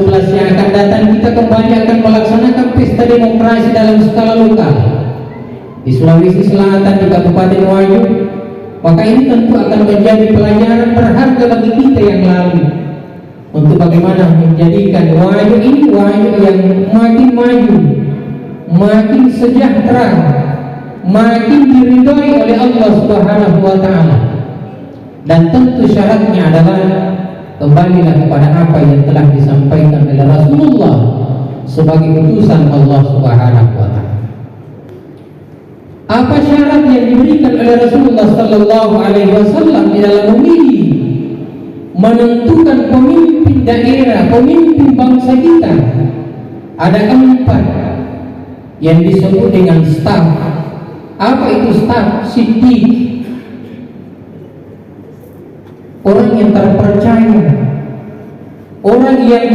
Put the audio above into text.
11 yang akan datang kita kembali akan melaksanakan pesta demokrasi dalam skala lokal di Sulawesi Selatan, di Kabupaten Wajo. Maka ini tentu akan menjadi pelajaran berharga bagi kita yang lalu untuk bagaimana menjadikan Wajo ini Wajo yang makin maju, makin sejahtera, makin diridhoi oleh Allah Subhanahu wa taala. Dan tentu syaratnya adalah kembalilah kepada apa yang telah disampaikan oleh Rasulullah sebagai utusan Allah Subhanahu wa taala. Apa syarat yang diberikan oleh Rasulullah sallallahu alaihi wasallam di dalam memilih menentukan pemimpin daerah, pemimpin bangsa kita? Ada 4 yang disebut dengan staf. Apa itu staf? Siddiq, orang yang terpercaya, orang yang